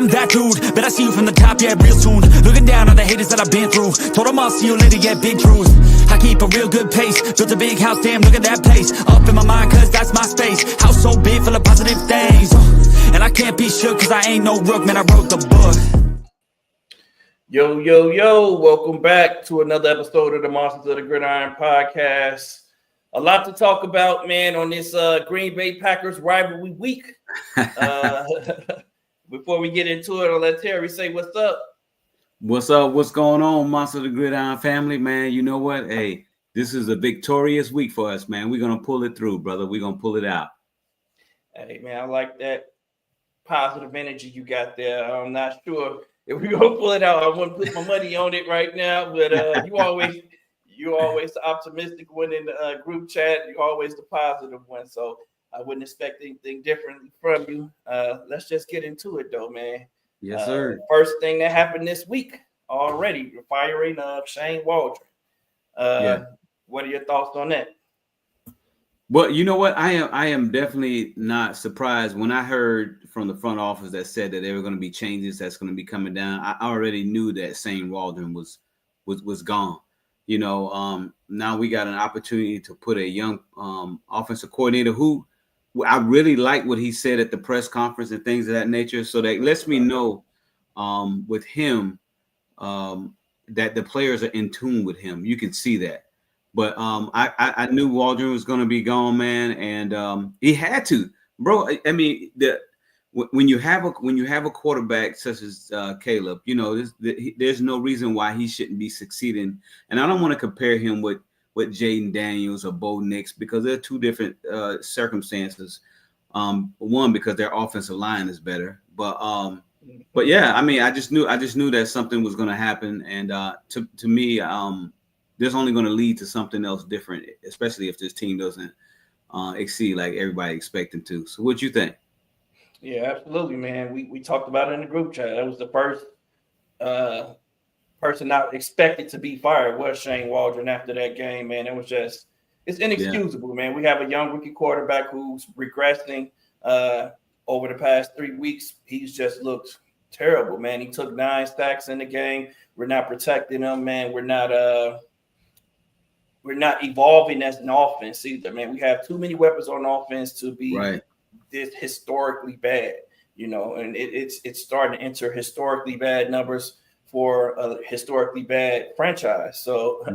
I'm that dude, bet I see you from the top, yeah, real soon. Looking down on the haters that I've been through. Told them I'll see you later, yeah, big truth. I keep a real good pace, built a big house, damn, look at that place. Up in my mind, cause that's my space. House so big, full of positive things. And I can't be shook, cause I ain't no rook, man, I wrote the book. Yo, welcome back to another episode of the Monsters of the Gridiron podcast. A lot to talk about, man, on this Green Bay Packers rivalry week. Before we get into it, I'll let Terry say what's up. What's up? What's going on, Monsters of the Gridiron family, man? You know what? Hey, this is a victorious week for us, man. We're going to pull it through, brother. We're going to pull it out. Hey, man, I like that positive energy you got there. I'm not sure if we're going to pull it out. I wouldn't put my money on it right now, but you're always the optimistic one in the group chat. You're always the positive one, so I wouldn't expect anything differently from you. Let's just get into it, though, man. Yes, sir. First thing that happened this week already, the firing of Shane Waldron. What are your thoughts on that? Well, you know what? I am definitely not surprised when I heard from the front office that said that there were going to be changes that's going to be coming down. I already knew that Shane Waldron was gone. You know, now we got an opportunity to put a young offensive coordinator who I really like what he said at the press conference and things of that nature. So that lets me know with him that the players are in tune with him. You can see that. But I knew Waldron was going to be gone, man, and he had to, bro. I mean, when you have a quarterback such as Caleb, you know, there's no reason why he shouldn't be succeeding. And I don't want to compare him with Jaden Daniels or Bo Nix because they're two different circumstances. One, because their offensive line is better, but yeah, I mean, I just knew that something was going to happen, and to me, this only going to lead to something else different, especially if this team doesn't exceed like everybody expect them to. So what you think? Yeah, absolutely, man. We talked about it in the group chat. That was the first person not expected to be fired was Shane Waldron after that game, man. It's inexcusable, man. We have a young rookie quarterback who's regressing over the past 3 weeks. He's just looked terrible, man. He took 9 sacks in the game. We're not protecting him, man. We're not evolving as an offense either, man. We have too many weapons on offense to be this historically bad, you know, and it's starting to enter historically bad numbers for a historically bad franchise. So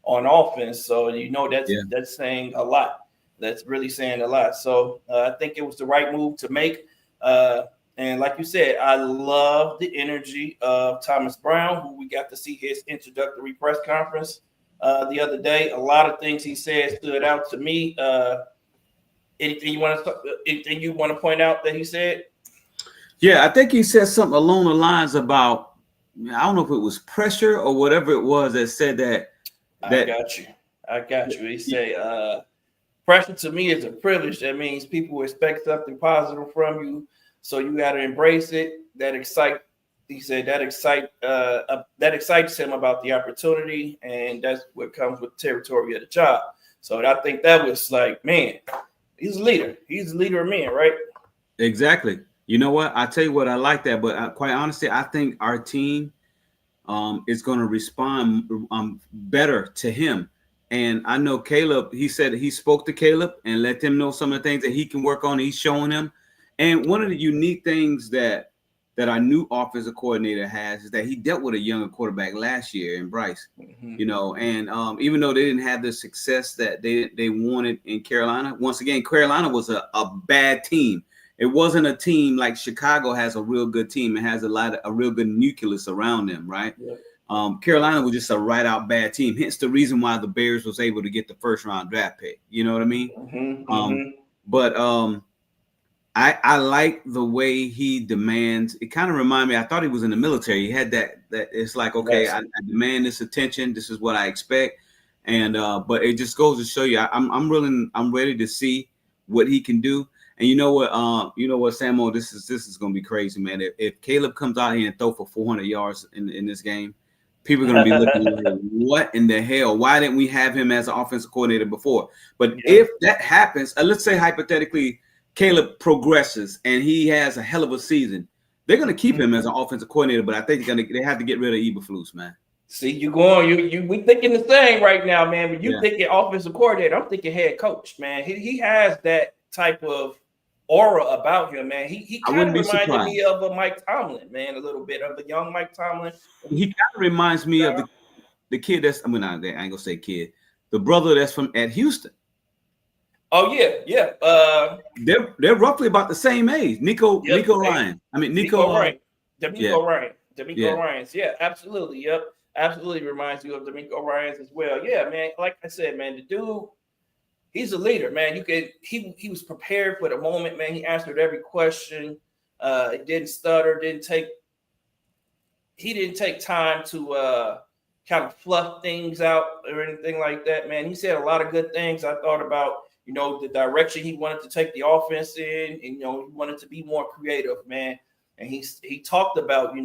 on offense, so you know that's saying a lot. That's really saying a lot. So I think it was the right move to make. And like you said, I love the energy of Thomas Brown, who we got to see his introductory press conference the other day. A lot of things he said stood out to me. Anything you want to point out that he said? Yeah, I think he said something along the lines about, I don't know if it was pressure or whatever it was that said that. I got you. He said, pressure to me is a privilege. That means people expect something positive from you, so you got to embrace it. He said that excites him about the opportunity, and that's what comes with the territory of the job. So I think that was like, man, he's a leader. He's a leader of men, right? Exactly. You know what? I tell you what, I like that, but quite honestly, I think our team is going to respond better to him. And I know Caleb. He said he spoke to Caleb and let them know some of the things that he can work on. He's showing him. And one of the unique things that our new offensive coordinator has is that he dealt with a younger quarterback last year in Bryce, you know, and even though they didn't have the success that they wanted in Carolina, once again, Carolina was a bad team. It wasn't a team like Chicago has a real good team. It has a real good nucleus around them, right? Yeah. Carolina was just a right out bad team. Hence the reason why the Bears was able to get the first round draft pick. You know what I mean? But I like the way he demands. It kind of reminded me. I thought he was in the military. He had that it's like, okay, I demand this attention. This is what I expect. And but it just goes to show you, I'm ready to see what he can do. And you know what, Samo, this is gonna be crazy, man. If Caleb comes out here and throw for 400 yards in this game, people are gonna be looking like, what in the hell? Why didn't we have him as an offensive coordinator before? But if that happens, let's say hypothetically Caleb progresses and he has a hell of a season, they're going to keep him as an offensive coordinator, but I think they have to get rid of Eberflus, man. See, we thinking the same right now, man. But you thinking offensive coordinator, I'm thinking head coach, man. He has that type of aura about him, man. He kind of reminded me of a Mike Tomlin, man, a little bit of the young Mike Tomlin. He kind of reminds me of the kid that's, I ain't gonna say kid, the brother that's at Houston. Oh yeah. They're roughly about the same age. Nico Ryan. Nico Ryan. DeMeco Ryans. Yeah, absolutely. Yep. Absolutely reminds you of DeMeco Ryans as well. Yeah, man. Like I said, man, the dude, he's a leader, man. He was prepared for the moment, man. He answered every question. He didn't stutter, he didn't take time to kind of fluff things out or anything like that, man. He said a lot of good things. I thought about, the direction he wanted to take the offense in, and, he wanted to be more creative, man. And he talked about,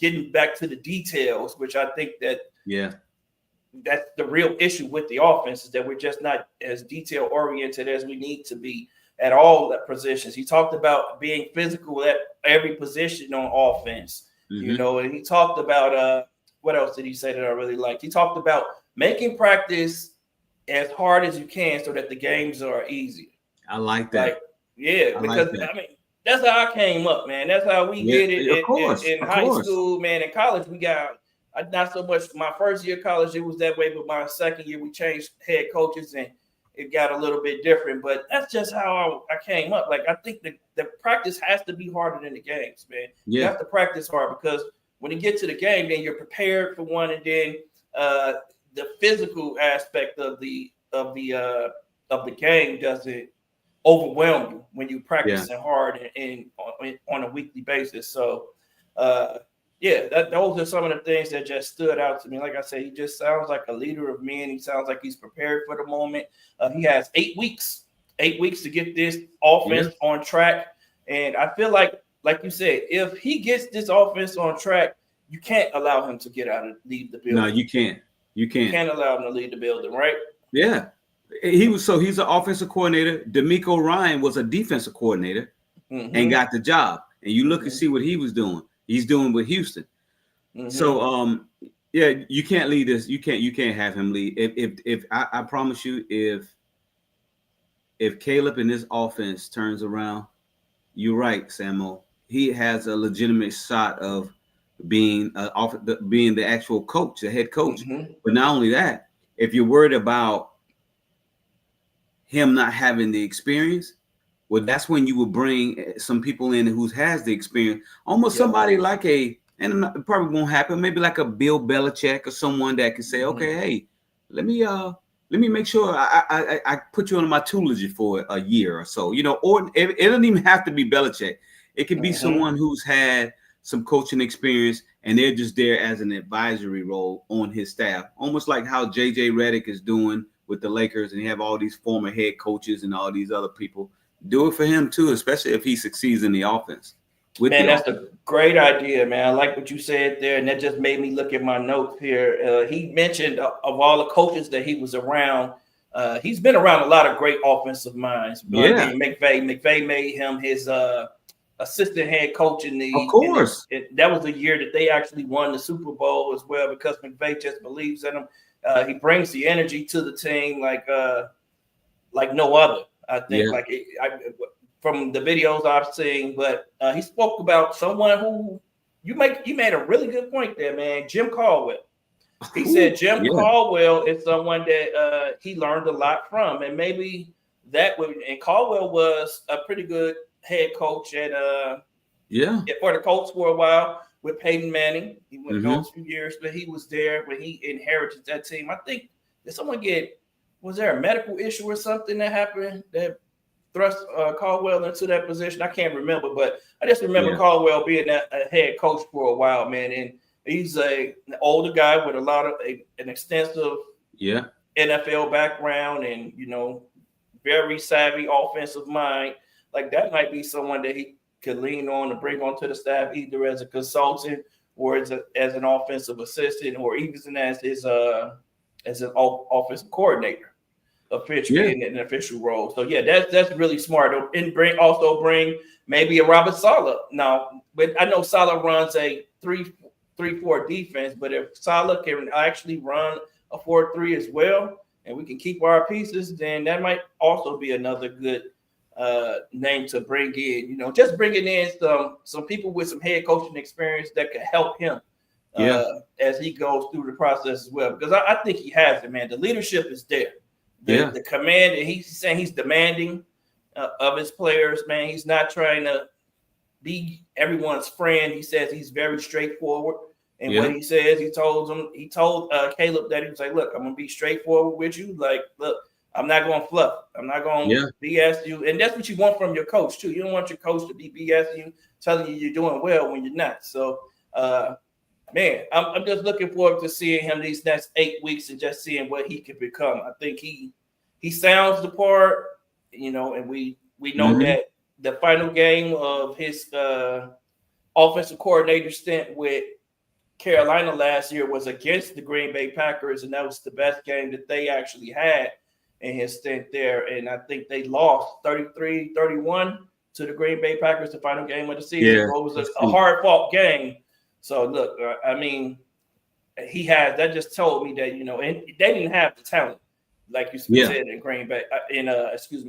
getting back to the details, which I think that's the real issue with the offense, is that we're just not as detail oriented as we need to be at all the positions. He talked about being physical at every position on offense, and he talked about what else did he say that I really liked? He talked about making practice as hard as you can so that the games are easier. I like that. That's how I came up, man. That's how we did it in high school, man. In college, we got not so much. My first year of college, it was that way, but my second year, we changed head coaches, and it got a little bit different. But that's just how I came up. Like, I think the practice has to be harder than the games, man. Yeah. You have to practice hard, because when you get to the game, then you're prepared for one, and then the physical aspect of the game doesn't overwhelm you when you practicing hard and on a weekly basis. So those are some of the things that just stood out to me. Like I said, he just sounds like a leader of men. He sounds like he's prepared for the moment. He has 8 weeks to get this offense on track. And I feel like you said, if he gets this offense on track, you can't allow him to leave the building. No, you can't. You can't allow him to leave the building, right? Yeah. He's an offensive coordinator. DeMeco Ryan was a defensive coordinator and got the job. And you look and see what he was doing. He's doing with Houston. So you can't lead this. You can't have him lead. If I promise you, if Caleb in this offense turns around, you're right, Samo. He has a legitimate shot of being the actual coach, the head coach. But not only that, if you're worried about him not having the experience, well, that's when you will bring some people in who has the experience, almost somebody like it probably won't happen, maybe like a Bill Belichick or someone that can say, okay, hey, let me make sure I put you under my tutelage for a year or so, or it doesn't even have to be Belichick. It could be someone who's had some coaching experience and they're just there as an advisory role on his staff, almost like how JJ Redick is doing with the Lakers, and you have all these former head coaches and all these other people. Do it for him too, especially if he succeeds in the offense. That's a great idea, man. I like what you said there, and that just made me look at my notes here. He mentioned of all the coaches that he was around, he's been around a lot of great offensive minds. McVay made him his assistant head coach in the. Of course, that was the year that they actually won the Super Bowl as well, because McVay just believes in him. He brings the energy to the team like no other. I think from the videos I've seen, but he spoke about someone who you made a really good point there, man. Jim Caldwell. He said Jim Caldwell is someone that he learned a lot from, and maybe and Caldwell was a pretty good head coach at for the Colts for a while with Peyton Manning. He went those few years, but he was there when he inherited that team. I think was there a medical issue or something that happened that thrust Caldwell into that position? I can't remember, but I just remember Caldwell being a head coach for a while, man. And he's an older guy with a lot of an extensive NFL background and, very savvy offensive mind. Like, that might be someone that he could lean on to bring onto the staff, either as a consultant or as an offensive assistant, or even as an offensive coordinator. officially in an official role. So yeah, that's really smart. And bring maybe a Robert Saleh. Now, but I know Saleh runs a 3-4 defense, but if Saleh can actually run a 4-3 as well, and we can keep our pieces, then that might also be another good name to bring in. You know, just bringing in some people with some head coaching experience that could help him as he goes through the process as well. Because I think he has it, man. The leadership is there. The command, and he's saying he's demanding of his players, man. He's not trying to be everyone's friend. He says he's very straightforward. And what he says, he told Caleb that he was like, look, I'm going to be straightforward with you. Like, look, I'm not going to fluff. I'm not going to BS you. And that's what you want from your coach, too. You don't want your coach to be BS you, telling you you're doing well when you're not. So, man, I'm just looking forward to seeing him these next 8 weeks and just seeing what he can become. I think he sounds the part, you know, and we know that the final game of his offensive coordinator stint with Carolina last year was against the Green Bay Packers, and that was the best game that they actually had in his stint there. And I think they lost 33-31 to the Green Bay Packers, the final game of the season. Yeah, so it was a hard-fought game. So, look, I mean, that just told me that, you know, and they didn't have the talent, like you said, in Green Bay,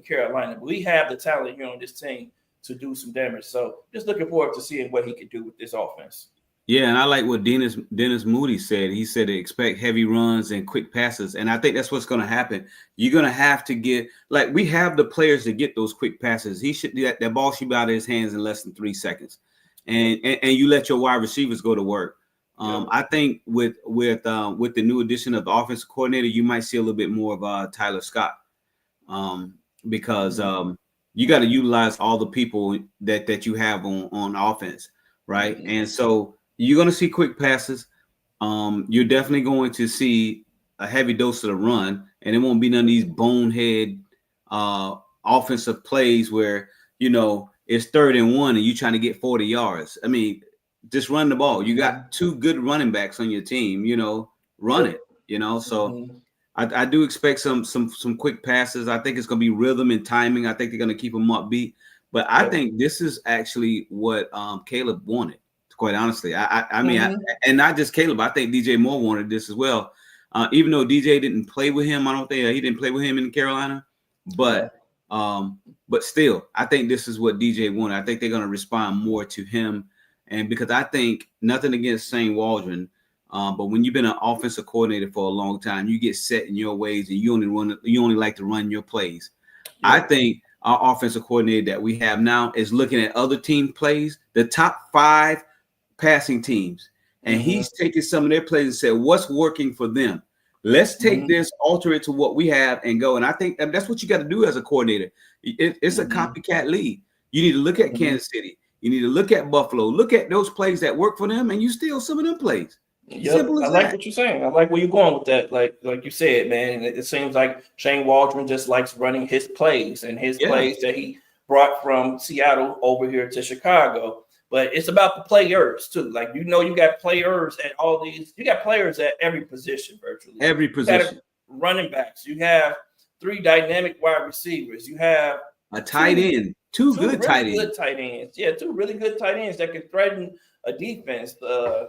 Carolina. But we have the talent here on this team to do some damage. So, just looking forward to seeing what he could do with this offense. Yeah, and I like what Dennis Moody said. He said to expect heavy runs and quick passes. And I think that's what's going to happen. You're going to have to get, like, we have the players to get those quick passes. He should do that ball should be out of his hands in less than 3 seconds. And you let your wide receivers go to work. I think with the new addition of the offensive coordinator, you might see a little bit more of Tyler Scott, because you got to utilize all the people that you have on offense, right? And so you're going to see quick passes. You're definitely going to see a heavy dose of the run, and it won't be none of these bonehead offensive plays where, you know, it's 3rd and 1 and you're trying to get 40 yards. I mean, just run the ball. You got 2 good running backs on your team, you know, run it, you know. So I do expect some quick passes. I think it's going to be rhythm and timing. I think they're going to keep them upbeat. But I think this is actually what Caleb wanted, quite honestly. I mean, and not just Caleb. I think DJ Moore wanted this as well. Even though DJ didn't play with him, I don't think he didn't play with him in Carolina. But still, I think this is what DJ wanted. I think they're going to respond more to him. And because I think nothing against Shane Waldron, but when you've been an offensive coordinator for a long time, you get set in your ways and you only like to run your plays. I think our offensive coordinator that we have now is looking at other team plays, the top 5 passing teams, and he's taking some of their plays and said, what's working for them? Let's take this, alter it to what we have, and go. And I think that's what you got to do as a coordinator. It's a copycat league. You need to look at Kansas City. You need to look at Buffalo. Look at those plays that work for them, and you steal some of them plays. Simple as I like what you're saying. I like where you're going with that. Like you said, man, it seems like Shane Waldron just likes running his plays and his plays that he brought from Seattle over here to Chicago. But it's about the players too. Like, you know, you got players at all these. You got players at every position virtually. Every position. Running backs. You have 3 dynamic wide receivers. You have a tight end. Two good tight ends. Yeah, 2 really good tight ends that can threaten a defense.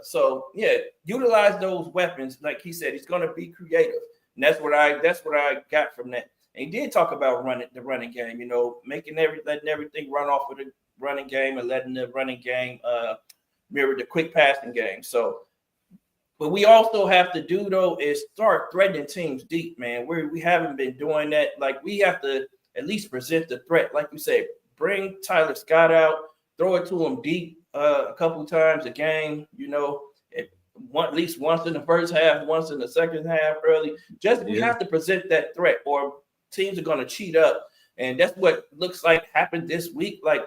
So yeah, utilize those weapons. Like he said, he's going to be creative, and that's what I got from that. And he did talk about the running game. You know, letting everything run off of the running game and letting the running game mirror the quick passing game. So, what we also have to do though is start threatening teams deep, man. We haven't been doing that. Like, we have to at least present the threat. Like you said, bring Tyler Scott out, throw it to him deep a couple times a game. You know, at least once in the first half, once in the second half, early. We have to present that threat, or teams are going to cheat up, and that's what looks like happened this week. Like,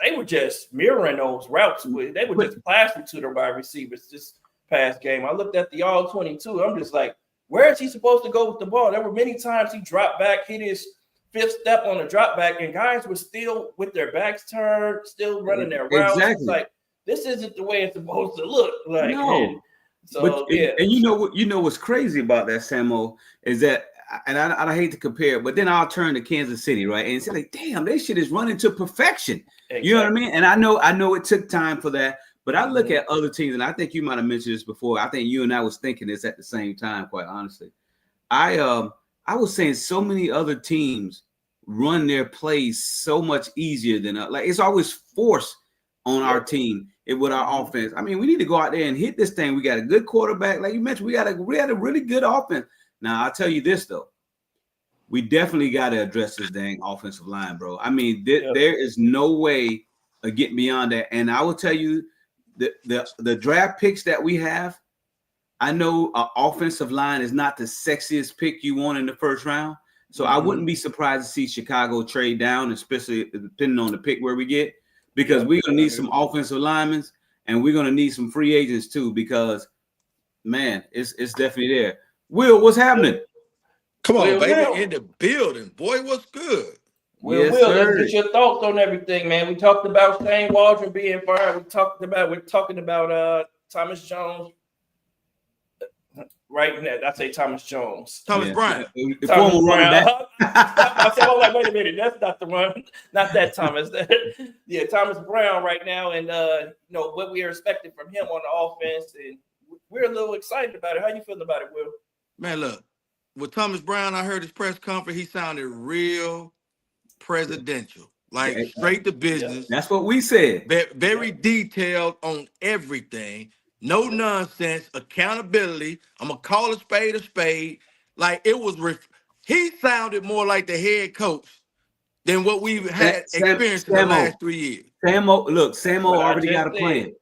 they were just mirroring those routes. They were just passing to the wide receivers this past game. I looked at the all 22. I'm just like, where is he supposed to go with the ball? There were many times he dropped back, hit his 5th step on the drop back, and guys were still with their backs turned, still running their routes. Exactly. It's like, this isn't the way it's supposed to look. Like, no. And you know what's crazy about that, Samo, is that I hate to compare, but then I'll turn to Kansas City, right, and say like, damn, they shit is running to perfection. Exactly. You know what I mean? And I know it took time for that, but I look at other teams, and I think you might have mentioned this before. I think you and I was thinking this at the same time, quite honestly. I was saying so many other teams run their plays so much easier than us. Like it's always forced on our team with our offense. I mean, we need to go out there and hit this thing. We got a good quarterback, like you mentioned. We had a really good offense. Now I'll tell you this though, we definitely got to address this dang offensive line, bro. I mean, there is no way of getting beyond that. And I will tell you, the draft picks that we have. I know offensive line is not the sexiest pick you want in the first round. So I wouldn't be surprised to see Chicago trade down, especially depending on the pick where we get, because we're going to need some offensive linemen and we're going to need some free agents too, because, man, it's definitely there. Will, what's happening? Come on, baby, in the building. Boy, what's good? Will, let's get your thoughts on everything, man. We talked about Shane Waldron being fired. We're talking about Thomas Jones. Right now, I say Thomas Jones. Thomas Brown. Thomas Brown. I said, oh, like, wait a minute, that's not the one, not that Thomas. Yeah, Thomas Brown right now, and what we are expecting from him on the offense, and we're a little excited about it. How you feeling about it, Will? Man, look, with Thomas Brown, I heard his press conference. He sounded real presidential, like straight to business. That's what we said. Very detailed on everything. No nonsense, accountability. I'm going to call a spade a spade. Like it was, he sounded more like the head coach than what we've had experienced in the last 3 years. Samo already got a plan.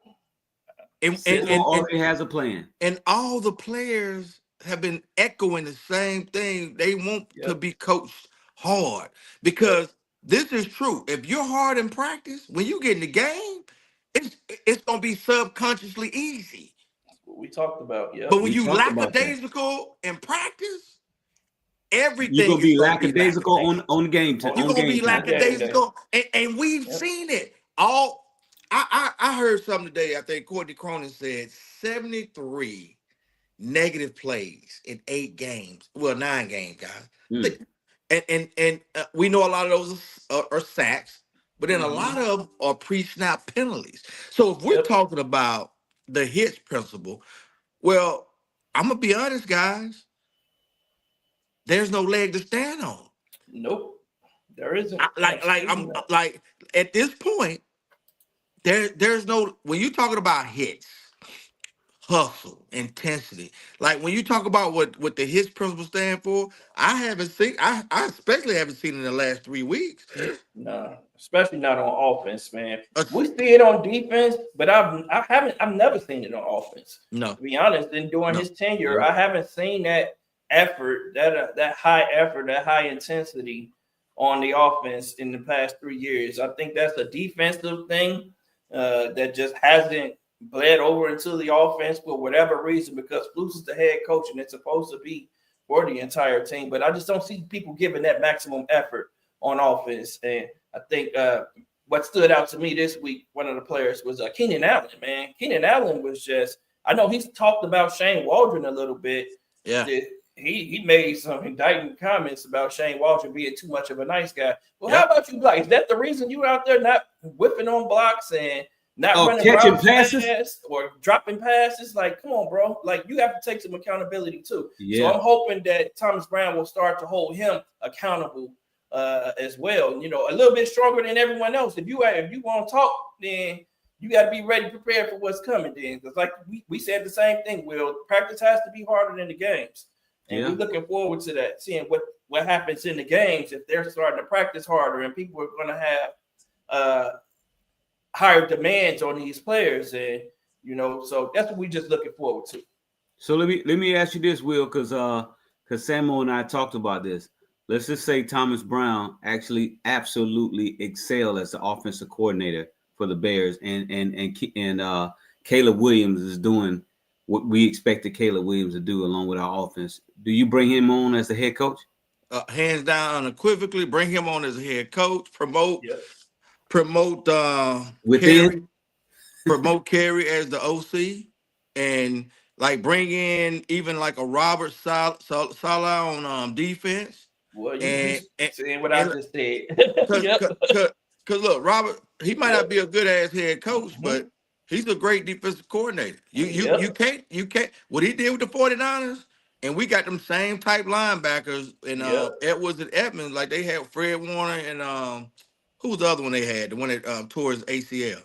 And already has a plan. And all the players have been echoing the same thing. They want to be coached hard because this is true. If you're hard in practice, when you get in the game, it's gonna be subconsciously easy. That's what we talked about, But when you lackadaisical in practice, everything you're gonna be lackadaisical on game time. You're gonna be lackadaisical, and we've seen it. I heard something today. I think Courtney Cronin said 73 negative plays in 8 games. Well, 9 games, guys. And we know a lot of those are sacks. But then a lot of them are pre-snap penalties. So if we're talking about the hits principle, well, I'm going to be honest, guys. There's no leg to stand on. Nope. There isn't. I'm like at this point, there's no, when you're talking about hits, hustle, intensity, like when you talk about what the hits principle stand for, I especially haven't seen it in the last 3 weeks. No, especially not on offense, man. We see it on defense, but I've never seen it on offense. No, to be honest, and during his tenure, I haven't seen that effort, that high effort, that high intensity on the offense in the past 3 years. I think that's a defensive thing that just hasn't bled over into the offense for whatever reason, because Flus is the head coach and it's supposed to be for the entire team. But I just don't see people giving that maximum effort on offense. And I think what stood out to me this week, one of the players was Keenan Allen, man. Keenan Allen was just, I know he's talked about Shane Waldron a little bit. Yeah. He made some indicting comments about Shane Waldron being too much of a nice guy. Well, how about you, Blake? Is that the reason you out there not whipping on blocks and not running catching passes or dropping passes? Like, come on, bro. Like, you have to take some accountability too. Yeah. So I'm hoping that Thomas Brown will start to hold him accountable as well. You know, a little bit stronger than everyone else. If you want to talk, then you got to be ready, prepared for what's coming. Then, because like we said the same thing. Will practice has to be harder than the games, and we're looking forward to that. Seeing what happens in the games if they're starting to practice harder, and people are going to have higher demands on these players, and so that's what we just looking forward to. So let me ask you this, Will, because Samo and I talked about this. Let's just say Thomas Brown actually absolutely excelled as the offensive coordinator for the Bears, and Caleb Williams is doing what we expected Caleb Williams to do along with our offense. Do you bring him on as the head coach? Hands down, unequivocally, bring him on as a head coach. Promote within. Promote Kerry as the OC, and Like bring in even like a Robert Saleh on defense, Well, you and saying what I and just said. cause, Yep. cause, cause, 'cause look, Robert, he might not Yep. be a good ass head coach, Mhm. but he's a great defensive coordinator. Yep. You can't what he did with the 49ers, and we got them same type linebackers in Yep. Edwards and Edmonds, like they had Fred Warner and who was the other one they had? The one that tore his ACL.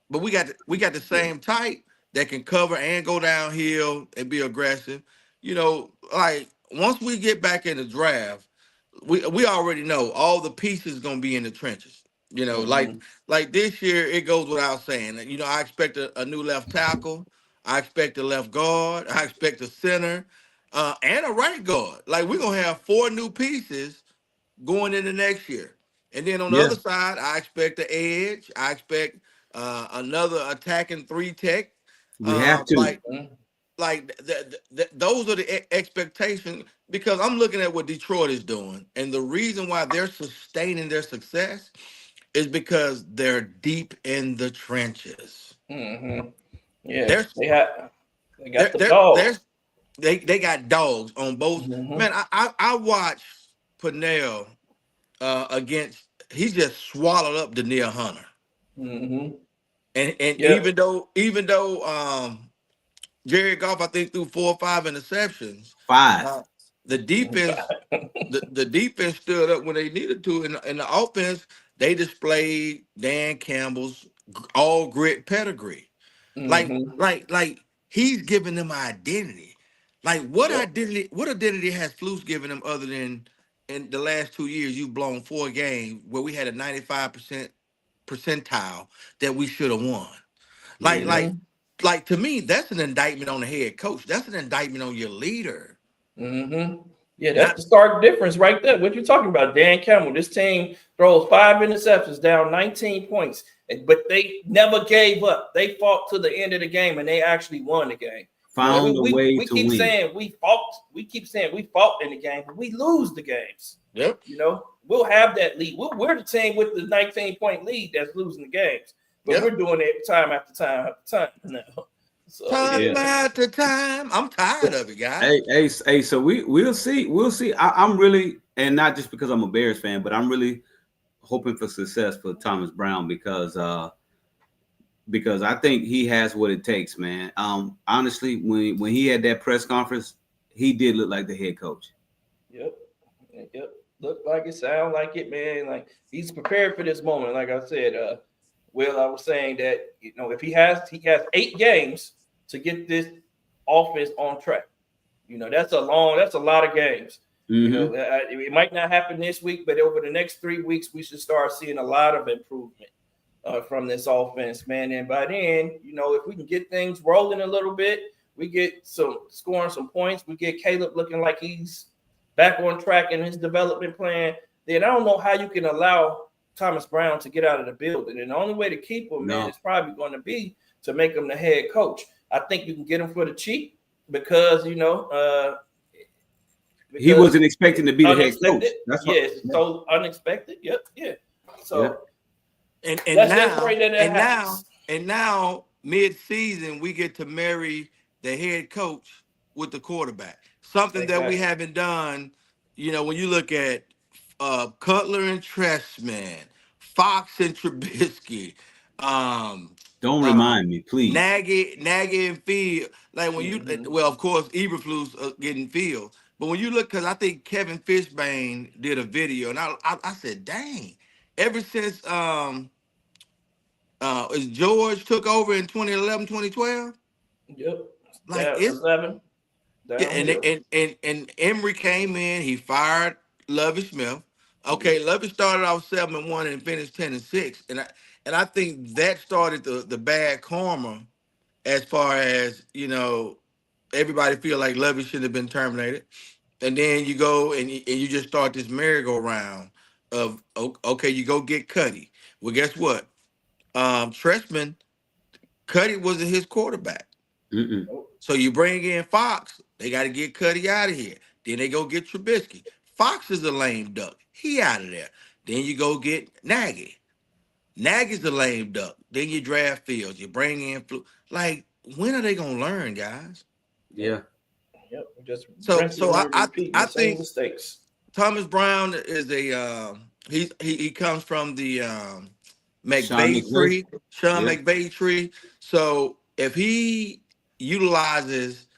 But we got the same type that can cover and go downhill and be aggressive. You know, like once we get back in the draft, we already know all the pieces gonna be in the trenches. You know, Mhm. like this year, it goes without saying. You know, I expect a new left tackle. I expect a left guard. I expect a center, and a right guard. Like we're gonna have 4 new pieces going into next year. And then on the Yeah, other side, I expect the edge. I expect another attacking 3 tech. we have Uh, to. like Mhm. those are the expectations because I'm looking at what Detroit is doing, and the reason why they're sustaining their success is because they're deep in the trenches. Mhm. Yeah, They're they they're got the they're, dog. they're they got dogs on both. Mhm. Man, I watched Pernell against he's just swallowed up Danielle Hunter. Mhm. And Yep. even though Jared Goff I think threw 4 or 5 interceptions, 5. uh, the defense the defense stood up when they needed to, and the offense they displayed Dan Campbell's all grit pedigree. Mhm. Like he's giving them identity. Like Yep. what identity has Flus given them other than in the last 2 years you've blown 4 games where we had a 95% percentile that we should have won. Like Yeah. like Mhm. like to me, that's an indictment on the head coach. That's an indictment on your leader. Mm-hmm. Yeah, that's Not the stark difference right there. What you talking about, Dan Campbell? This team throws 5 interceptions, down 19 points, but they never gave up. They fought to the end of the game, and they actually won the game. You know, we Found a we, way we to keep win. saying we fought. We keep saying we fought in the game, but we lose the games. Yep. You know, we'll have that lead. We're the team with the 19-point lead that's losing the games, but we're Yep. doing it time after time after time now. So Yeah. Time yeah. after time. I'm tired of it, guys. Hey. So we'll see. We'll see. I'm really, and not just because I'm a Bears fan, but I'm really hoping for success for Thomas Brown because I think he has what it takes, man. Honestly, when he had that press conference, he did look like the head coach. Yep. Yep. Look like it, sound like it, man. Like he's prepared for this moment. Like I said, Will, I was saying that if he has 8 games to get this offense on track. That's a lot of games. Mm-hmm. It might not happen this week, but over the next 3 weeks, we should start seeing a lot of improvement from this offense, man. And by then, if we can get things rolling a little bit, we get scoring some points. We get Caleb looking like he's back on track in his development plan. Then I don't know how you can allow Thomas Brown to get out of the building. And the only way to keep him, man, No. is probably going to be to make him the head coach. I think you can get him for the cheap because He wasn't expecting to be the head coach. unexpected. That's what. Yes, so unexpected. Yep, yeah. So Yeah. And let's just now pray that and happens. now mid-season we get to marry the head coach with the quarterback. Something that we Exactly. haven't done. When you look at Cutler and Tressman, Fox and Trubisky, um, Don't um, remind me, please. Nagy and Field. Like when you, Mm-hmm. well, of course, Eberflus getting Field. But when you look, because I think Kevin Fishbane did a video, and I said, dang, ever since as George took over in 2011, 2012, Yep. like Down it's 11 yeah, downhill. and Emery came in, he fired Lovie Smith. Okay, Lovie started off 7-1 and finished 10-6. And I think that started the bad karma as far as, everybody feel like Lovie should have been terminated. And then you go and you just start this merry-go-round of okay, you go get Cuddy. Well, guess what? Tressman, Cuddy wasn't his quarterback. Mm-mm. Nope. So you bring in Fox, they got to get Cuddy out of here. Then they go get Trubisky. Fox is a lame duck. He out of there. Then you go get Nagy. Nagy's a lame duck. Then you draft Fields. You bring in like when are they gonna learn, guys? Yeah. Yep. Just So repeat I the same think mistakes. Thomas Brown is he comes from the Sean McVay McVay. tree, Sean Yeah. McVay tree. So if he utilizes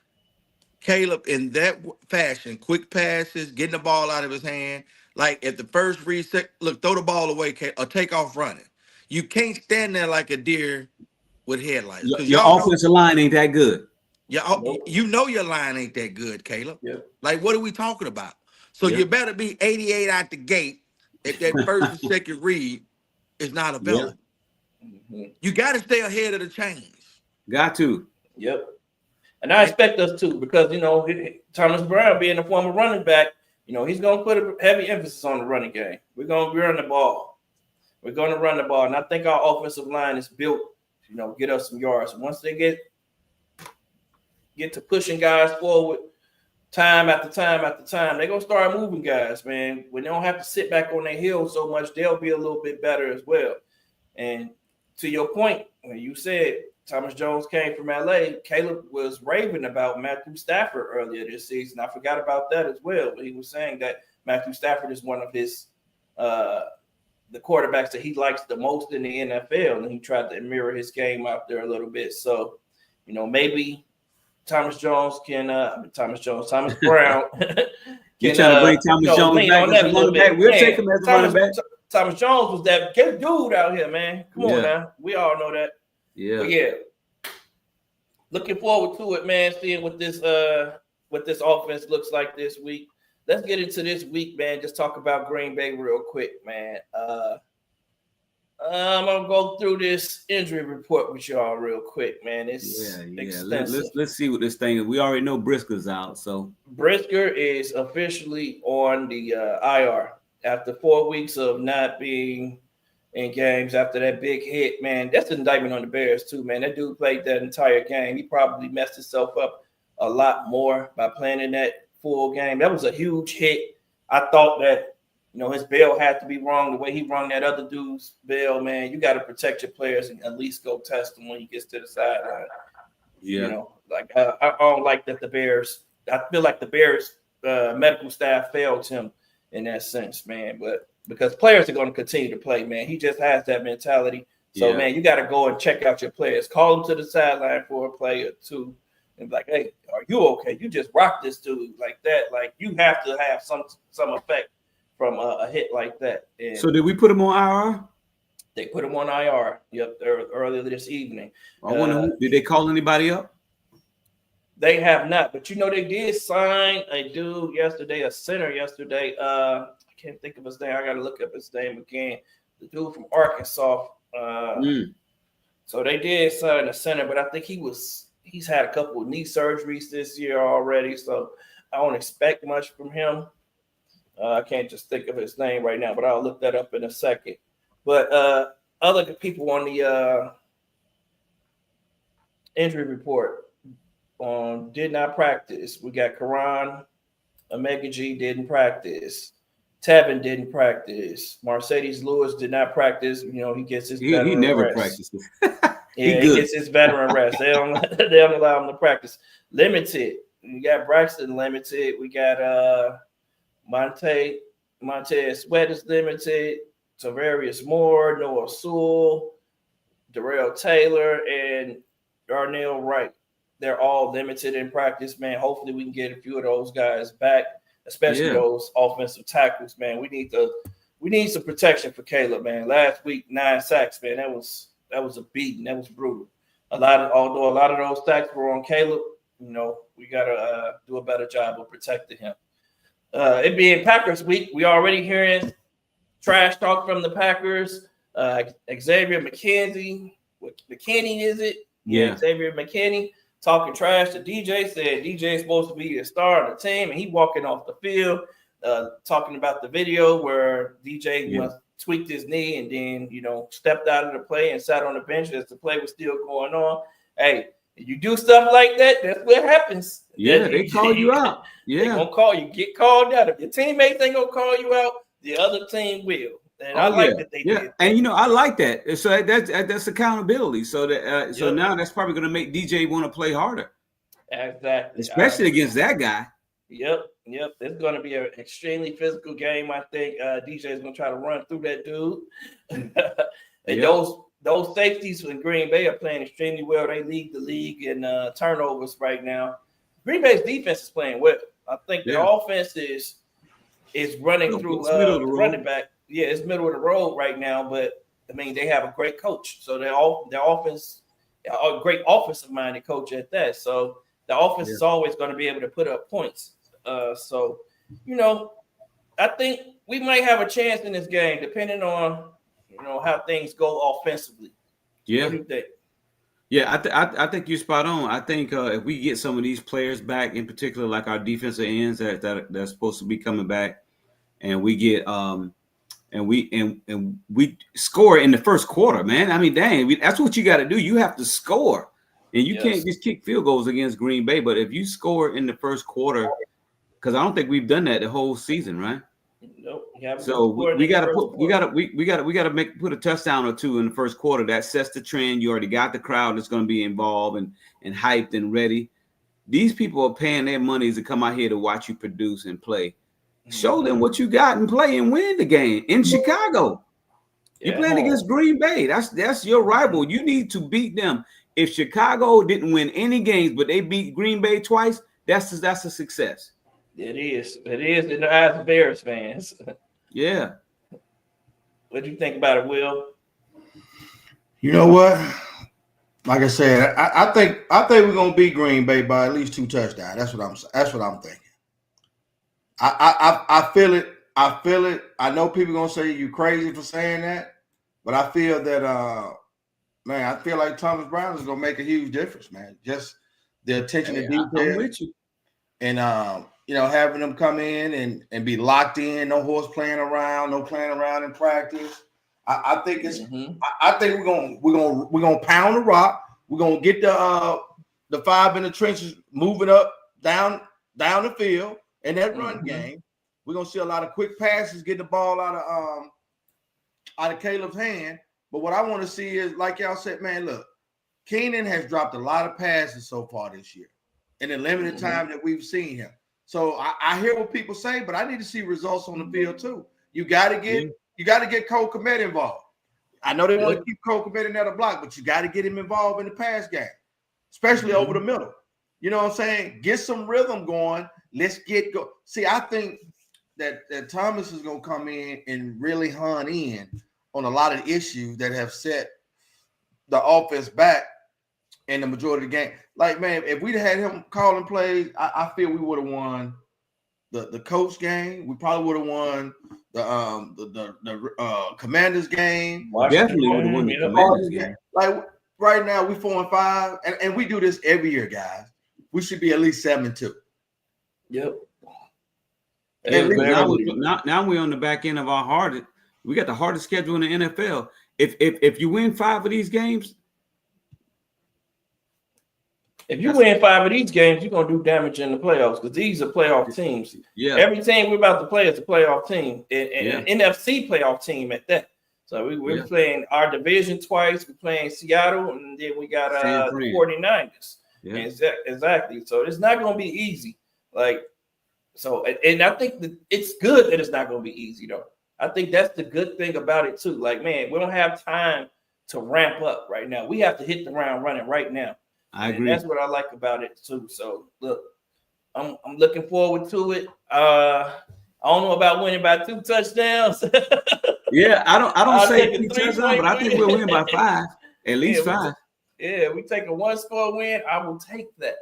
Caleb in that fashion, quick passes, getting the ball out of his hand, like at the first reset, look, throw the ball away, or take off running. You can't stand there like a deer with headlights because Your y'all know, offensive line ain't that good. Nope. you know your line ain't that good, Caleb. Yep. Like, what are we talking about? So Yeah. you better be 88 out the gate if that first and second read is not available. Mm-hmm. You got to stay ahead of the chains. Got to. Yep. And I expect us to, because, you know, Thomas Brown being a former running back, you know, he's going to put a heavy emphasis on the running game. We're going to run the ball. We're going to run the ball. And I think our offensive line is built, you know, get us some yards. Once they get to pushing guys forward time after time after time, they're going to start moving guys, man. When they don't have to sit back on their heels so much, they'll be a little bit better as well. And to your point, when you said Thomas Jones came from LA, Caleb was raving about Matthew Stafford earlier this season. I forgot about that as well. But he was saying that Matthew Stafford is one of his the quarterbacks that he likes the most in the NFL, and he tried to mirror his game out there a little bit. So, you know, maybe Thomas Brown. You trying to bring Thomas Jones back as a running back? We'll take him as a running back. Thomas Jones was that good dude out here, man. Come on now. We all know that. Yeah. But yeah. Looking forward to it, man. Seeing what this offense looks like this week. Let's get into this week, man. Just talk about Green Bay real quick, man. I'm gonna go through this injury report with y'all real quick, man. It's extensive. Let's see what this thing is. We already know Brisker's out, so Brisker is officially on the IR after 4 weeks of not being in games after that big hit, man. That's an indictment on the Bears too, man. That dude played that entire game. He probably messed himself up a lot more by playing in that full game. That was a huge hit. I thought that, you know, his bail had to be wrong the way he rung that other dude's bail, man. You got to protect your players and at least go test them when he gets to the sideline. Yeah. You know, like I don't like that the Bears. I feel like the Bears medical staff failed him in that sense, man. But because players are going to continue to play, man. He just has that mentality. So, man, you got to go and check out your players. Call them to the sideline for a play or two and be like, hey, are you okay? You just rocked this dude like that. Like, you have to have some effect from a hit like that. And so did we put him on IR? they put him on IR. Yep, earlier this evening. I wonder, did they call anybody up? They have not, but you know they did sign a dude yesterday, a center yesterday. I can't think of his name. I got to look up his name again. The dude from Arkansas. So they did sign a center, but I think he's had a couple of knee surgeries this year already, so I don't expect much from him. I can't just think of his name right now, but I'll look that up in a second. But other people on the injury report did not practice. We got Karan Omega-G didn't practice. Tevin didn't practice. Mercedes Lewis did not practice. You know, he gets his veteran he never rest. practices. He gets his veteran rest. They don't allow him to practice. Limited. We got Braxton limited. We got Montez Sweat is limited. Tavarius Moore, Noah Sewell, Darrell Taylor, and Darnell Wright. They're all limited in practice, man. Hopefully we can get a few of those guys back, especially those offensive tackles, man. We need some protection for Caleb, man. Last week, 9 sacks, man. That was a beating. That was brutal. Although a lot of those sacks were on Caleb, you know, we gotta do a better job of protecting him. It being Packers week, we already hearing trash talk from the Packers. Xavier McKinney, is it? Yeah. Xavier McKinney talking trash to DJ, said DJ is supposed to be a star of the team, and he walking off the field, talking about the video where DJ tweaked his knee and then, you know, stepped out of the play and sat on the bench as the play was still going on. Hey, you do stuff like that, that's what happens. Yeah, they call you out. Yeah. They're going to call you. Get called out. If your teammates ain't going to call you out, the other team will. And I like that they did. And I like that. So that's accountability. So that so now that's probably going to make DJ want to play harder. Exactly. Especially against that guy. Yep. It's going to be an extremely physical game. I think DJ is going to try to run through that dude. And those safeties in Green Bay are playing extremely well. They lead the league in turnovers right now. Green Bay's defense is playing well. I think the offense is running through the running back. Yeah, it's middle of the road right now, but I mean they have a great coach. So their offense, a great offensive minded coach at that. So the offense is always going to be able to put up points. So I think we might have a chance in this game, depending on how things go offensively. Yeah. What do you think? Yeah, I think you're spot on. I think if we get some of these players back, in particular, like our defensive ends that's supposed to be coming back, and we get and we score in the first quarter, man. I mean, dang, that's what you got to do. You have to score, and you can't just kick field goals against Green Bay. But if you score in the first quarter, because I don't think we've done that the whole season, right? Nope. So we got to put a touchdown or two in the first quarter. That sets the trend. You already got the crowd that's going to be involved and hyped and ready. These people are paying their monies to come out here to watch you produce and play. Show them what you got and play and win the game in Chicago. You're playing against Green Bay. That's your rival. You need to beat them. If Chicago didn't win any games, but they beat Green Bay twice, that's a success. It is in the eyes of Bears fans. Yeah. What do you think about it, Will? You know what? Like I said, I think we're gonna beat Green Bay by at least 2 touchdowns. That's what I'm thinking. I feel it. I feel it. I know people gonna say you crazy for saying that, but I feel that I feel like Thomas Brown is gonna make a huge difference, man. Just the attention to detail. I'm with you. And having them come in and be locked in, no horse playing around, no playing around in practice. I think it's. I think we're gonna pound the rock. We're gonna get the 5 in the trenches moving up down the field in that run game. We're gonna see a lot of quick passes, get the ball out of Caleb's hand. But what I want to see is, like y'all said, man, look, Keenan has dropped a lot of passes so far this year in the limited time that we've seen him. So I hear what people say, but I need to see results on the field too. You got to get Cole Kmet involved. I know they want to keep Cole Kmet in the block, but you got to get him involved in the pass game, especially over the middle. You know what I'm saying? Get some rhythm going. Let's get go. See, I think that Thomas is going to come in and really hone in on a lot of issues that have set the offense back in the majority of the game. Like, man, if we'd had him calling plays, I feel we would have won the Colts game. We probably would have won the Commanders game. Definitely would have won the Commanders game. Like right now, we 4-5, and we do this every year, guys. We should be at least 7-2. Yep. Now we're on the back end of our hardest. We got the hardest schedule in the NFL. If you win 5 of these games. If you win 5 of these games, you're going to do damage in the playoffs because these are playoff teams. Yeah. Every team we're about to play is a playoff team, an NFC playoff team at that. So we're playing our division twice. We're playing Seattle, and then we got the 49ers. Yeah. Exactly. So it's not going to be easy. And I think that it's good that it's not going to be easy, though. I think that's the good thing about it, too. Like, man, we don't have time to ramp up right now. We have to hit the ground running right now. I agree. And that's what I like about it too. So look, I'm looking forward to it. I don't know about winning by 2 touchdowns. Yeah, I don't say 2 touchdowns, but I think we'll win by 5, at least 5. We take a 1-score win. I will take that.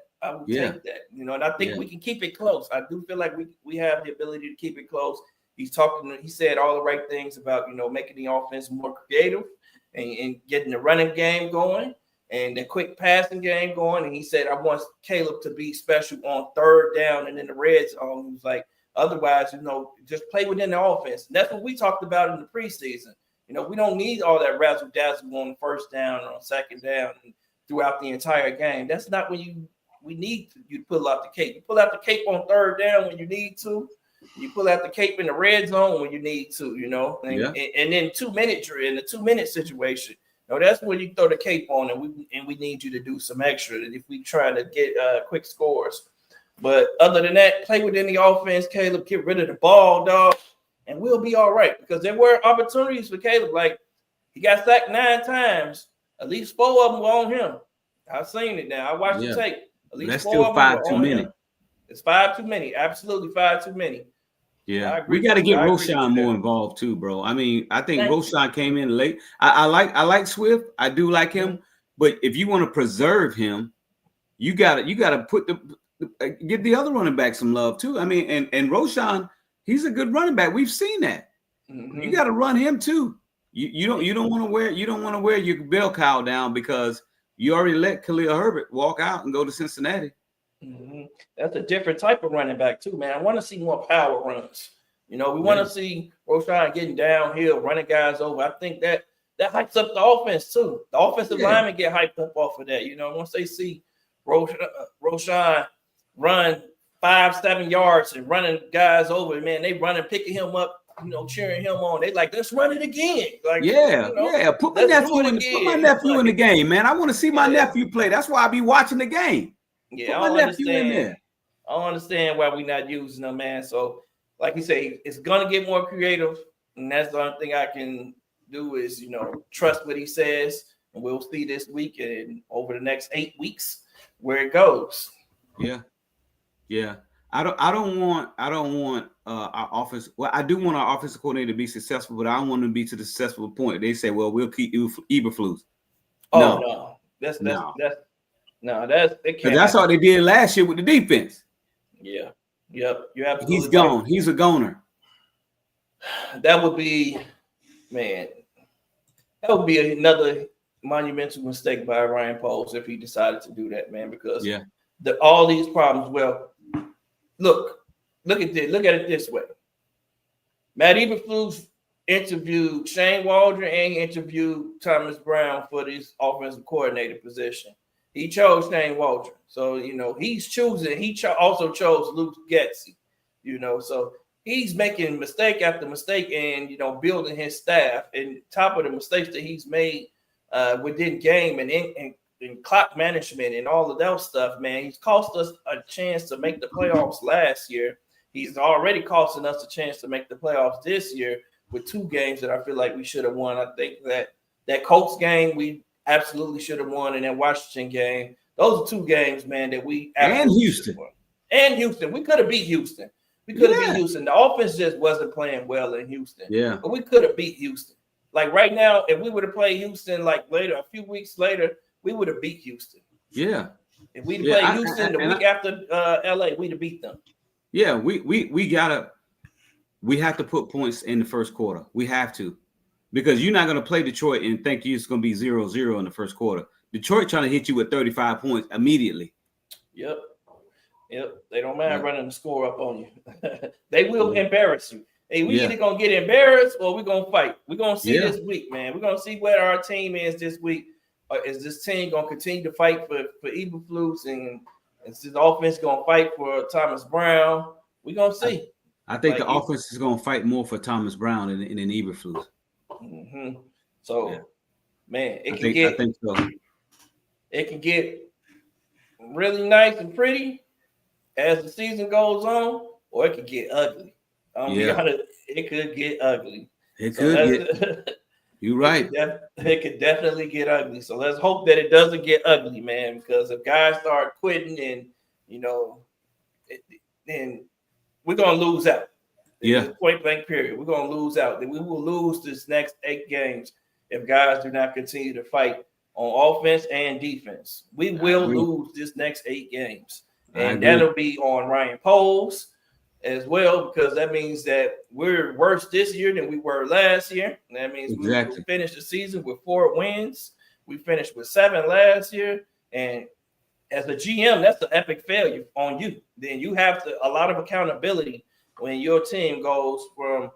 Take that. And I think we can keep it close. I do feel like we have the ability to keep it close. He said all the right things about making the offense more creative and getting the running game going. And the quick passing game going. And he said, I want Caleb to be special on 3rd down and in the red zone. He was like, otherwise, just play within the offense. And that's what we talked about in the preseason. We don't need all that razzle dazzle on 1st down or on 2nd down and throughout the entire game. That's not when we need you to pull out the cape. You pull out the cape on 3rd down when you need to, You pull out the cape in the red zone when you need to, you know, and then 2-minute drill in the 2-minute situation. No, that's when you throw the cape on, and we need you to do some extra if we try to get quick scores. But other than that, play within the offense, Caleb. Get rid of the ball, dog, and we'll be all right. Because there were opportunities for Caleb. Like, he got sacked 9 times. At least 4 of them were on him. I've seen it now. I watched the tape. At least that's 4 still of them 5 too many. Him. It's 5 too many. Absolutely 5 too many. Yeah, we got to get Roschon more involved too, bro. I mean, I think Roschon came in late. I like Swift. I do like him, but if you want to preserve him, you got to put give the other running back some love too. I mean, and Roschon, he's a good running back. We've seen that. You got to run him too. You don't want to wear your bell cow down because you already let Khalil Herbert walk out and go to Cincinnati. That's a different type of running back too, man. I want to see more power runs. You know, we want to see Roschon getting downhill, running guys over. I think that hypes up the offense too. The offensive linemen get hyped up off of that. You know, once they see Roschon run 5-7 yards and running guys over, man, they running, picking him up, you know, cheering him on. They like, let's run it again. Like, put my nephew in the game, man. I want to see my nephew play. That's why I be watching the game. Yeah, I don't understand why we're not using them, man. So, like you say, it's gonna get more creative, and that's the only thing I can do is, you know, trust what he says, and we'll see this week and over the next 8 weeks where it goes. Yeah. I don't want our offense. Well, I do want our offensive coordinator to be successful, but I don't want him to be to the successful point. They say, well, we'll keep Eberflus. No, that's that's all they did last year with the defense. Yeah. Yep. You're absolutely He's gone. Right. He's a goner. That would be, man. That would be another monumental mistake by Ryan Poles if he decided to do that, man. Because all these problems. Well, look at this. Look at it this way. Matt Eberflus interviewed Shane Waldron and he interviewed Thomas Brown for this offensive coordinator position. He chose Shane Waldron. So, you know, he's choosing. He also chose Luke Getsy, you know. So he's making mistake after mistake and, you know, building his staff. And top of the mistakes that he's made within game and clock management and all of that stuff, man, he's cost us a chance to make the playoffs last year. He's already costing us a chance to make the playoffs this year with 2 games that I feel like we should have won. I think that Colts game we absolutely should have won, and that Washington game. Those are 2 games, man, that we and Houston. We could have beat Houston. We could have beat Houston. The offense just wasn't playing well in Houston. Yeah. But we could have beat Houston. Like right now, if we would have played Houston like later, a few weeks later, we would have beat Houston. Yeah. If we'd played Houston the week after LA, we'd have beat them. Yeah, we have to put points in the first quarter. We have to. Because you're not going to play Detroit and think it's going to be 0-0 in the first quarter. Detroit trying to hit you with 35 points immediately. Yep. They don't mind running the score up on you. They will embarrass you. Hey, we either going to get embarrassed or we're going to fight. We're going to see this week, man. We're going to see where our team is this week. Is this team going to continue to fight for Eberflus and is this offense going to fight for Thomas Brown? We're going to see. I think the offense is going to fight more for Thomas Brown than Eberflus. So, man, I think so. It can get really nice and pretty as the season goes on, or it could get ugly. Be honest, it could get ugly. You're right. It could definitely get ugly. So let's hope that it doesn't get ugly, man. Because if guys start quitting, and you know, then we're gonna lose out. Point blank period. We're gonna lose out. Then we will lose this next 8 games if guys do not continue to fight on offense and defense. We will lose this next 8 games, and that'll be on Ryan Poles as well, because that means that we're worse this year than we were last year. And that means we will finish the season with 4 wins. We finished with 7 last year, and as a GM, that's an epic failure on you. Then you have a lot of accountability when your team goes from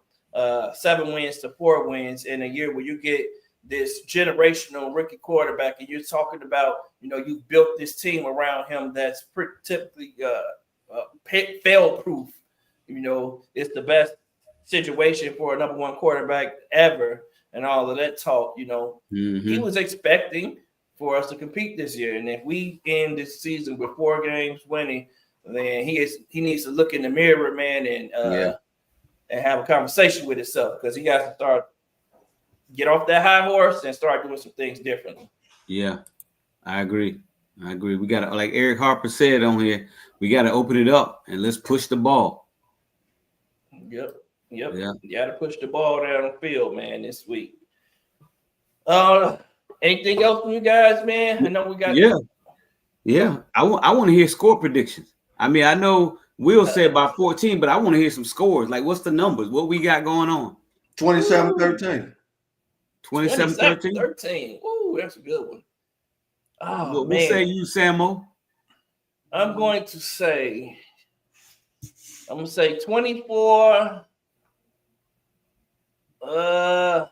7 wins to 4 wins in a year where you get this generational rookie quarterback, and you're talking about, you know, you built this team around him that's typically fail-proof. it's the best situation for a number one quarterback ever and all of that talk, he was expecting for us to compete this year. And if we end this season with 4 games winning, then he needs to look in the mirror, man, and have a conversation with himself, because he has to get off that high horse and start doing some things differently. Yeah, I agree. We got to, like Eric Harper said on here, we got to open it up and let's push the ball. Yep. Yeah. You got to push the ball down the field, man, this week. Anything else from you guys, man? I know we got. Yeah. I want to hear score predictions. I mean, I know Will said by 14, but I want to hear some scores. Like, what's the numbers? What we got going on? 27-13. 27-13. Ooh, that's a good one. Oh, what say you, Samo? I'm going to say 24. 24-17.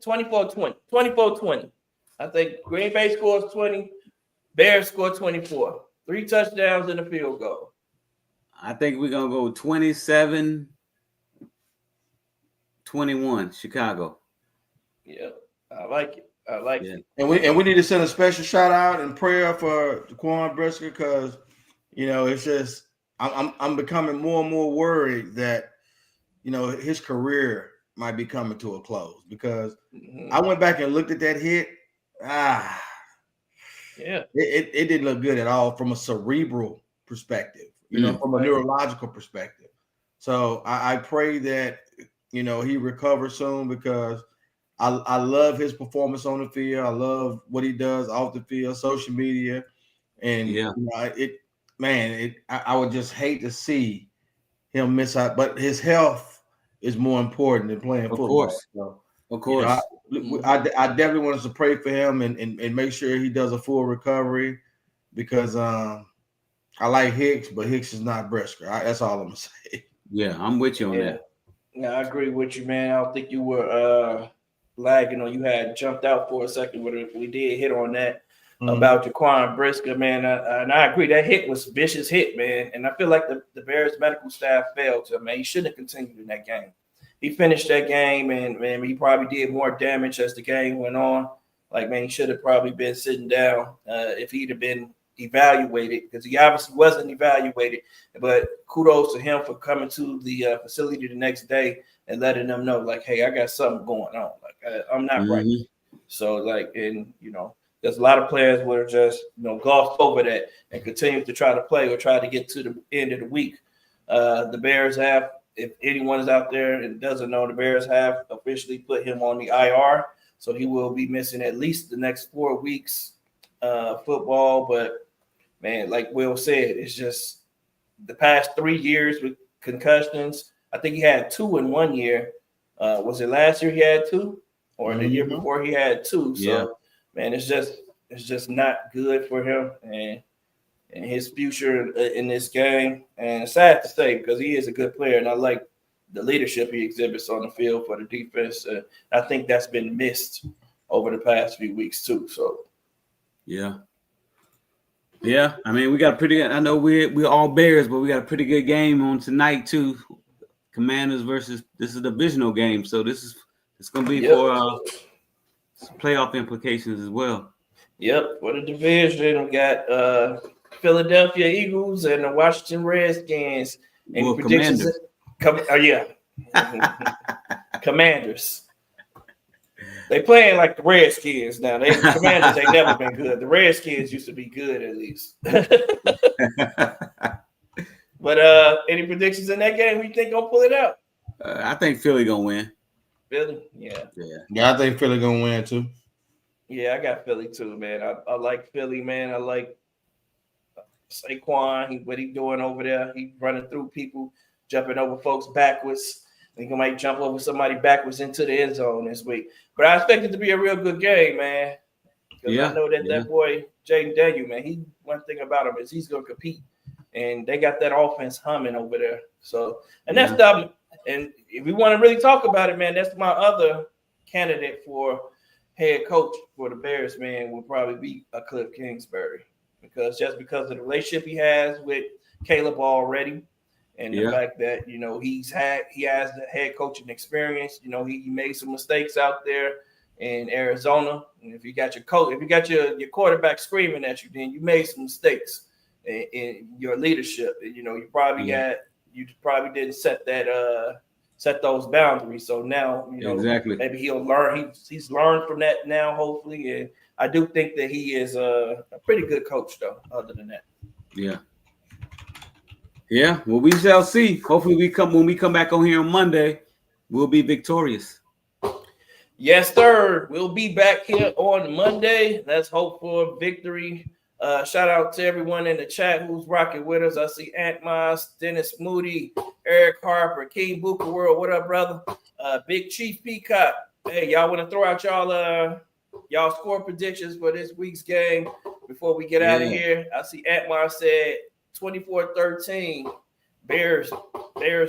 24-20. 24-20. I think Green Bay scores 20. Bears score 24. 3 touchdowns and a field goal. I think we're going to go 27-21, Chicago. Yeah, I like it. And we need to send a special shout out and prayer for Jaquan Brisker, because it's just I'm becoming more and more worried that his career might be coming to a close, because I went back and looked at that hit. It didn't look good at all from a cerebral perspective, from a neurological perspective. So I pray that he recovers soon, because I love his performance on the field. I love what he does off the field, social media, and I would just hate to see him miss out. But his health is more important than playing football. Of course. I definitely want us to pray for him and make sure he does a full recovery, because I like Hicks, but Hicks is not Brisker. That's all I'm gonna say. Yeah, I'm with you on that. Yeah, I agree with you, man. I don't think you were lagging, or you had jumped out for a second, but we did hit on that about Jaquan Brisker, man. And I agree, that hit was a vicious hit, man. And I feel like the Bears medical staff failed to him, man. He shouldn't have continued in that game. He finished that game, and man, he probably did more damage as the game went on. Like, man, he should have probably been sitting down if he'd have been evaluated, because he obviously wasn't evaluated. But kudos to him for coming to the facility the next day and letting them know, like, hey, I got something going on. Like, I'm not right. So, like, and there's a lot of players who are just glossed over that and continue to try to play or try to get to the end of the week. The Bears have, if anyone is out there and doesn't know, the Bears have officially put him on the IR, so he will be missing at least the next 4 weeks football. But man, like Will said, it's just the past 3 years with concussions. I think he had 2 in 1 year. Was it last year he had 2, or the year before he had 2? So man, it's just not good for him and his future in this game. And it's sad to say, because he is a good player, and I like the leadership he exhibits on the field for the defense. I think that's been missed over the past few weeks too. So yeah. I mean, we got a pretty good. I know we're all Bears, but we got a pretty good game on tonight too. Commanders versus, this is a divisional game, so it's going to be for playoff implications as well. Yep, for the division, we got Philadelphia Eagles and the Washington Redskins. And predictions. Commanders. They playing like the Redskins now. Commanders ain't never been good. The Redskins used to be good, at least. But any predictions in that game? Who you think gonna pull it out? I think Philly gonna win. Philly, yeah. I think Philly gonna win too. Yeah, I got Philly too, man. I like Philly, man. I like Saquon. What he doing over there? He running through people, jumping over folks backwards. He might jump over somebody backwards into the end zone this week. But I expect it to be a real good game, man. Because I know that boy, Jaden Daniel, man, one thing about him is he's going to compete. And they got that offense humming over there. So, and that's the, and if we want to really talk about it, man, that's my other candidate for head coach for the Bears, man, will probably be Cliff Kingsbury. Because of the relationship he has with Caleb already. And the fact that, you know, he has the head coaching experience. You know, he made some mistakes out there in Arizona. And if you got your quarterback screaming at you, then you made some mistakes in your leadership. You know, you probably didn't set those boundaries. So now, you know, maybe he'll learn. He's learned from that now, hopefully. And I do think that he is a pretty good coach, though. Other than that, yeah. Well, we shall see. Hopefully, when we come back on here on Monday, we'll be victorious. Yes, sir. We'll be back here on Monday. Let's hope for victory. Shout out to everyone in the chat who's rocking with us. I see Ant Moss, Dennis Moody, Eric Harper, King Booker World. What up, brother? Big Chief Peacock. Hey, y'all want to throw out y'all score predictions for this week's game before we get out of here? I see Ant Moss said 24-13. Bears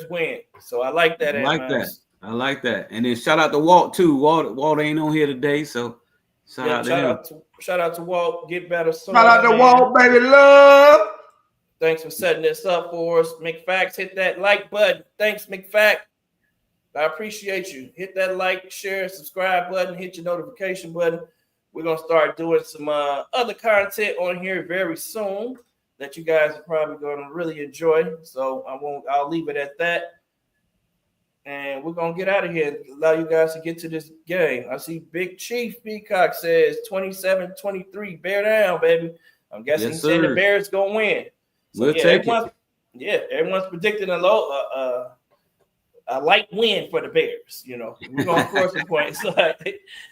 win. So I like that. I like that. And then shout out to Walt too. Walt ain't on here today, so shout out to Walt. Get better soon. Shout out to Walt, baby love. Thanks for setting this up for us. McFacts, hit that like button. Thanks, McFact. I appreciate you. Hit that like, share, subscribe button, hit your notification button. We're gonna start doing some other content on here very soon that you guys are probably gonna really enjoy. So I'll leave it at that. And we're going to get out of here and allow you guys to get to this game. I see Big Chief Peacock says 27-23. Bear down, baby. I'm guessing he's saying the Bears going to win. So, we'll take it. Everyone's predicting a light win for the Bears. You know, we're going to score some points.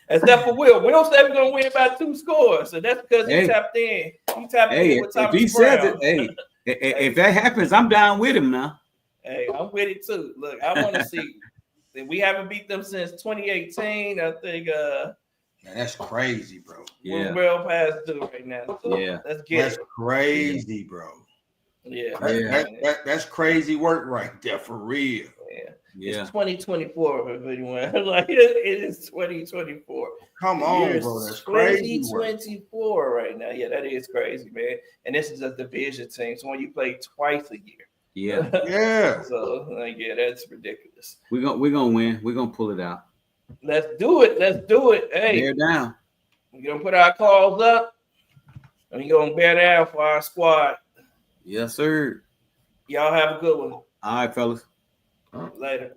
Except for Will. Will said we're going to win by 2 scores. So that's because he tapped in. He tapped in with Thomas if he Brown. says it, if that happens, I'm down with him now. Hey, I'm with it too. Look, I want to see. We haven't beat them since 2018. I think. Man, that's crazy, bro. We're well past due right now. So let's get That's crazy, bro. Yeah. That's crazy work right there, for real. Yeah. It's 2024, everyone. Like it is 2024. Come on, bro. That's crazy. 2024 right now. Yeah, that is crazy, man. And this is a division team. So when you play twice a year. Yeah. So that's ridiculous. We're gonna win. We're gonna pull it out. Let's do it. Hey, bear down. We're gonna put our calls up, and we're gonna bear down for our squad. Yes, sir. Y'all have a good one. All right, fellas. Later.